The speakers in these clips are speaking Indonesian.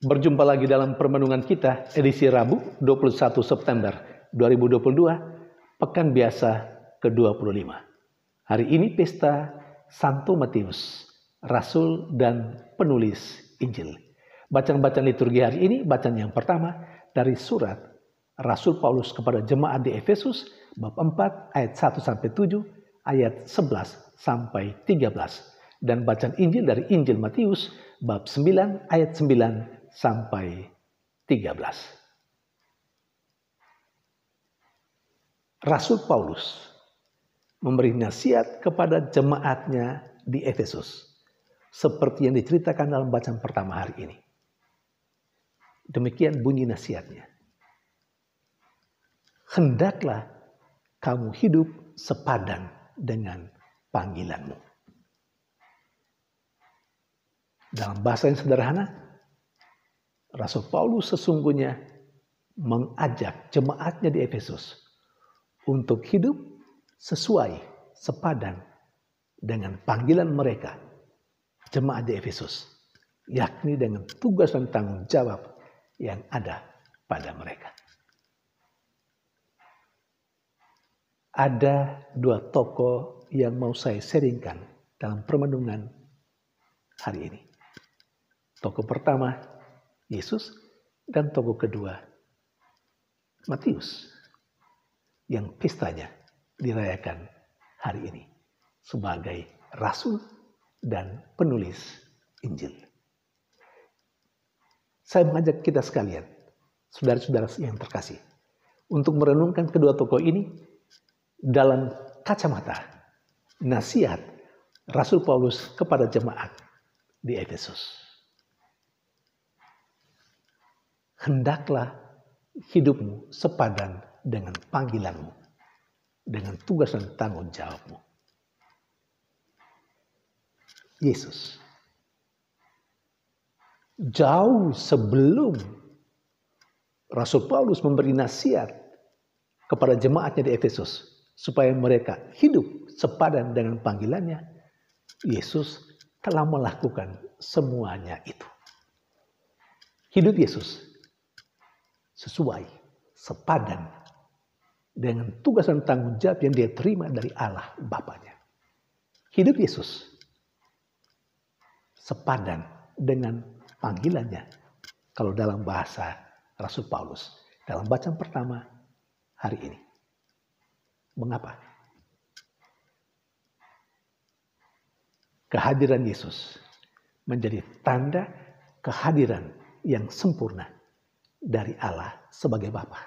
Berjumpa lagi dalam permenungan kita edisi Rabu 21 September 2022, Pekan Biasa ke-25. Hari ini pesta Santo Matius, Rasul dan penulis Injil. Bacaan-bacaan liturgi hari ini, bacaan yang pertama dari surat Rasul Paulus kepada jemaat di Efesus, bab 4 ayat 1-7, ayat 11 sampai 13. Dan bacaan Injil dari Injil Matius, bab 9 ayat 9 sampai 13. Rasul Paulus memberi nasihat kepada jemaatnya di Efesus, seperti yang diceritakan dalam bacaan pertama hari ini. Demikian bunyi nasihatnya. Hendaklah kamu hidup sepadan dengan panggilanmu. Dalam bahasa yang sederhana, Rasul Paulus sesungguhnya mengajak jemaatnya di Efesus untuk hidup sesuai, sepadan dengan panggilan mereka, jemaat di Efesus, yakni dengan tugas dan tanggung jawab yang ada pada mereka. Ada dua tokoh yang mau saya sharingkan dalam permenungan hari ini. Tokoh pertama, Yesus, dan tokoh kedua, Matius, yang pestanya dirayakan hari ini sebagai Rasul dan penulis Injil. Saya mengajak kita sekalian, saudara-saudara yang terkasih, untuk merenungkan kedua tokoh ini dalam kacamata nasihat Rasul Paulus kepada jemaat di Efesus. Hendaklah hidupmu sepadan dengan panggilanmu, dengan tugas dan tanggung jawabmu. Yesus, jauh sebelum Rasul Paulus memberi nasihat kepada jemaatnya di Efesus, supaya mereka hidup sepadan dengan panggilannya, Yesus telah melakukan semuanya itu. Hidup Yesus sesuai, sepadan dengan tugas dan tanggung jawab yang dia terima dari Allah Bapanya. Hidup Yesus sepadan dengan panggilannya. Kalau dalam bahasa Rasul Paulus, dalam bacaan pertama hari ini. Mengapa? Kehadiran Yesus menjadi tanda kehadiran yang sempurna dari Allah sebagai Bapa.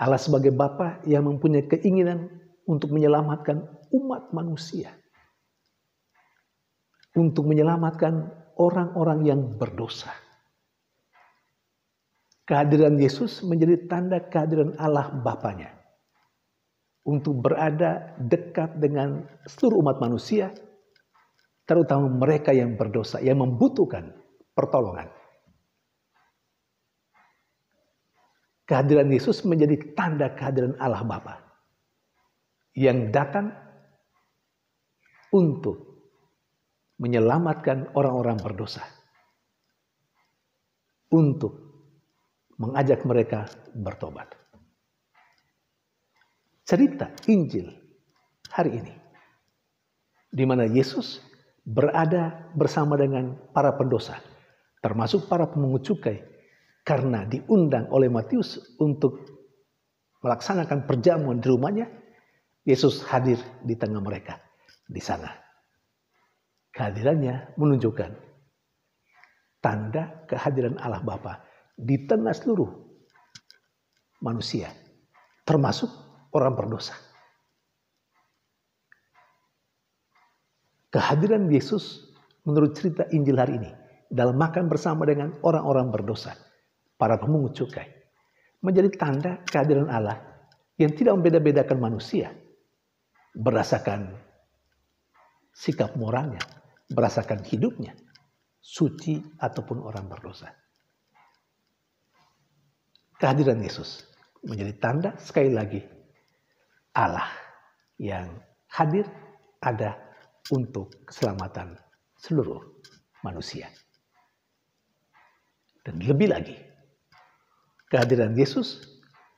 Allah sebagai Bapa yang mempunyai keinginan untuk menyelamatkan umat manusia. Untuk menyelamatkan orang-orang yang berdosa. Kehadiran Yesus menjadi tanda kehadiran Allah Bapanya. Untuk berada dekat dengan seluruh umat manusia, terutama mereka yang berdosa, yang membutuhkan pertolongan. Kehadiran Yesus menjadi tanda kehadiran Allah Bapa yang datang untuk menyelamatkan orang-orang berdosa, untuk mengajak mereka bertobat. Cerita Injil hari ini, di mana Yesus berada bersama dengan para pendosa, termasuk para pemungut cukai, karena diundang oleh Matius untuk melaksanakan perjamuan di rumahnya, Yesus hadir di tengah mereka di sana. Kehadirannya menunjukkan tanda kehadiran Allah Bapa di tengah seluruh manusia, termasuk orang berdosa. Kehadiran Yesus menurut cerita Injil hari ini dalam makan bersama dengan orang-orang berdosa, para pemungut cukai, menjadi tanda kehadiran Allah yang tidak membeda-bedakan manusia berdasarkan sikap moralnya, berdasarkan hidupnya, suci ataupun orang berdosa. Kehadiran Yesus menjadi tanda sekali lagi Allah yang hadir ada untuk keselamatan seluruh manusia. Dan lebih lagi, kehadiran Yesus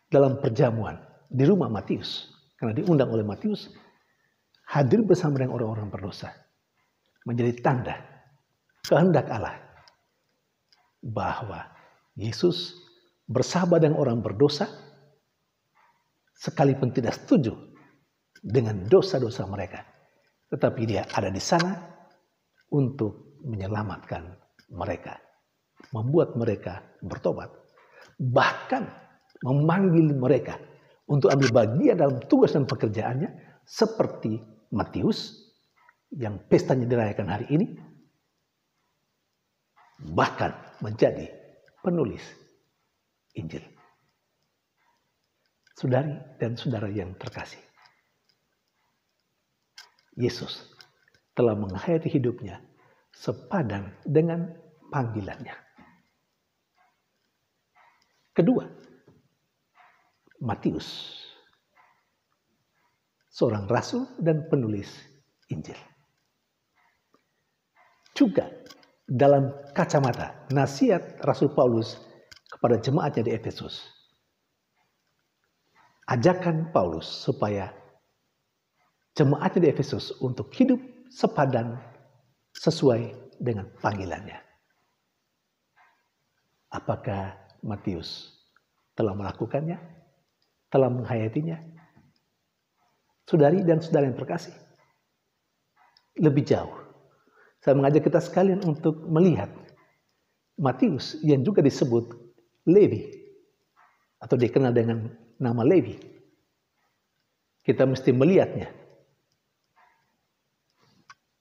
dalam perjamuan di rumah Matius, karena diundang oleh Matius, hadir bersama dengan orang-orang berdosa, menjadi tanda kehendak Allah bahwa Yesus bersahabat dengan orang berdosa, sekalipun tidak setuju dengan dosa-dosa mereka, tetapi dia ada di sana untuk menyelamatkan mereka, membuat mereka bertobat, bahkan memanggil mereka untuk ambil bagian dalam tugas dan pekerjaannya, seperti Matius yang pestanya dirayakan hari ini, bahkan menjadi penulis Injil. Saudari dan saudara yang terkasih, Yesus telah menghayati hidupnya sepadan dengan panggilannya. Kedua, Matius, seorang rasul dan penulis Injil. Juga dalam kacamata nasihat Rasul Paulus kepada jemaatnya di Efesus, ajakan Paulus supaya jemaatnya di Efesus untuk hidup sepadan sesuai dengan panggilannya. Apakah Matius telah melakukannya? Telah menghayatinya? Saudari dan saudara yang terkasih, lebih jauh, saya mengajak kita sekalian untuk melihat Matius yang juga disebut Levi, atau dikenal dengan nama Levi. Kita mesti melihatnya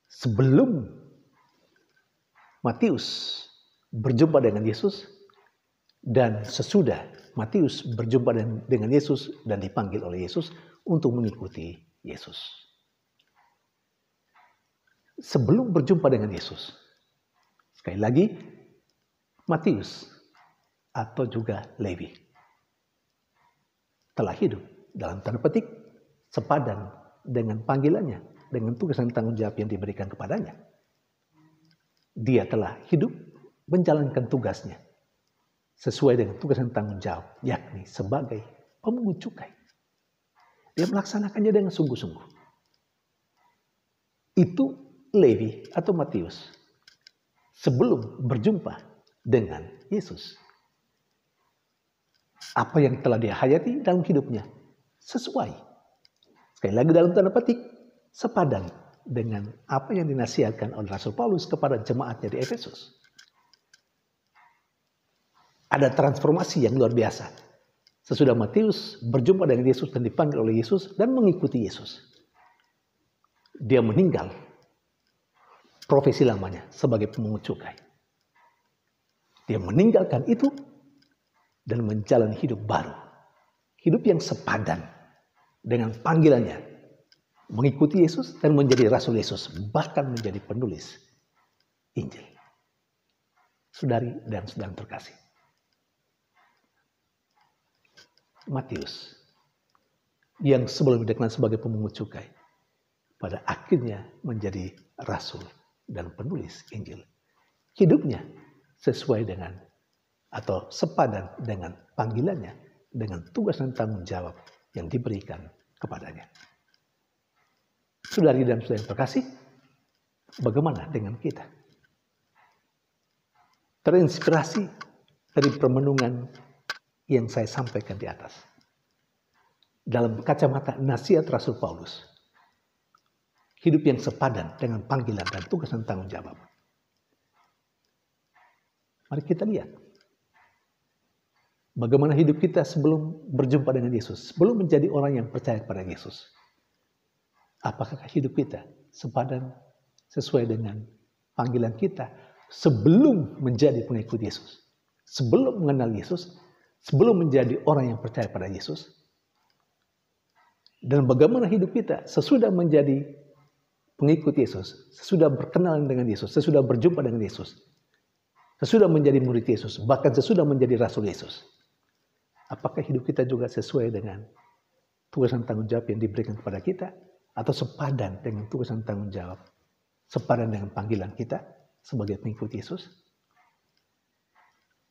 sebelum Matius berjumpa dengan Yesus, dan sesudah Matius berjumpa dengan Yesus dan dipanggil oleh Yesus untuk mengikuti Yesus. Sebelum berjumpa dengan Yesus, sekali lagi, Matius atau juga Levi telah hidup dalam tanda petik sepadan dengan panggilannya, dengan tugas dan tanggung jawab yang diberikan kepadanya. Dia telah hidup menjalankan tugasnya sesuai dengan tugas dan tanggung jawab, yakni sebagai pemungut cukai. Dia melaksanakannya dengan sungguh-sungguh. Itu Levi atau Matius sebelum berjumpa dengan Yesus. Apa yang telah dia hayati dalam hidupnya sesuai, sekali lagi dalam tanda petik, sepadan dengan apa yang dinasihatkan oleh Rasul Paulus kepada jemaatnya di Efesus. Ada transformasi yang luar biasa sesudah Matius berjumpa dengan Yesus dan dipanggil oleh Yesus dan mengikuti Yesus. Dia meninggal profesi lamanya sebagai pemungut cukai. Dia meninggalkan itu dan menjalani hidup baru, hidup yang sepadan dengan panggilannya, mengikuti Yesus dan menjadi Rasul Yesus, bahkan menjadi penulis Injil. Saudari dan saudara terkasih, Matius yang sebelum dikenal sebagai pemungut cukai, pada akhirnya menjadi Rasul dan penulis Injil. Hidupnya sesuai dengan atau sepadan dengan panggilannya, dengan tugas dan tanggung jawab yang diberikan kepadanya. Saudari dan saudara yang terkasih, bagaimana dengan kita? Terinspirasi dari permenungan yang saya sampaikan di atas, dalam kacamata nasihat Rasul Paulus, hidup yang sepadan dengan panggilan dan tugas dan tanggung jawab. Mari kita lihat bagaimana hidup kita sebelum berjumpa dengan Yesus, sebelum menjadi orang yang percaya kepada Yesus. Apakah hidup kita sepadan sesuai dengan panggilan kita sebelum menjadi pengikut Yesus, sebelum mengenal Yesus, sebelum menjadi orang yang percaya pada Yesus? Dan bagaimana hidup kita sesudah menjadi pengikut Yesus, sesudah berkenalan dengan Yesus, sesudah berjumpa dengan Yesus, sesudah menjadi murid Yesus, bahkan sesudah menjadi Rasul Yesus? Apakah hidup kita juga sesuai dengan tugas dan tanggung jawab yang diberikan kepada kita, atau sepadan dengan tugas dan tanggung jawab, sepadan dengan panggilan kita sebagai pengikut Yesus?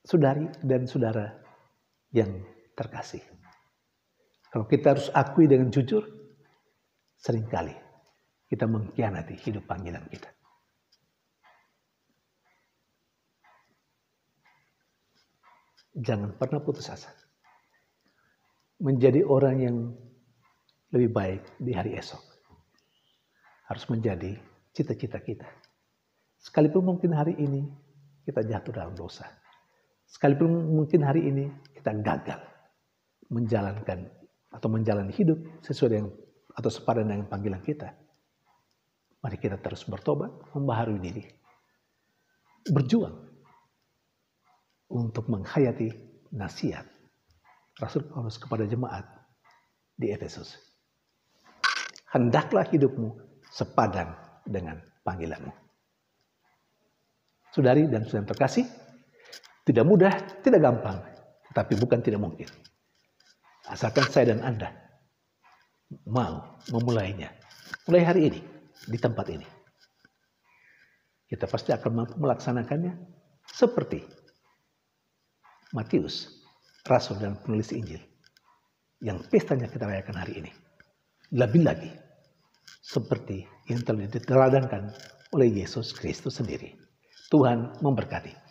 saudari dan saudara yang terkasih. Kalau kita harus akui dengan jujur, seringkali kita mengkhianati hidup panggilan kita. Jangan pernah putus asa. Menjadi orang yang lebih baik di hari esok harus menjadi cita-cita kita. Sekalipun mungkin hari ini kita jatuh dalam dosa. Sekalipun mungkin hari ini kita gagal menjalankan atau menjalani hidup sesuai dengan atau sepadan dengan panggilan kita. Mari kita terus bertobat, membaharui diri. Berjuang untuk menghayati nasihat Rasul Paulus kepada jemaat di Efesus. Hendaklah hidupmu sepadan dengan panggilanmu. Saudari dan saudara terkasih, tidak mudah, tidak gampang, tapi bukan tidak mungkin. Asalkan saya dan Anda mau memulainya. Mulai hari ini, di tempat ini. Kita pasti akan mampu melaksanakannya seperti Matius, Rasul dan penulis Injil, yang pestanya kita rayakan hari ini. Lebih lagi, seperti yang telah diteladankan oleh Yesus Kristus sendiri. Tuhan memberkati.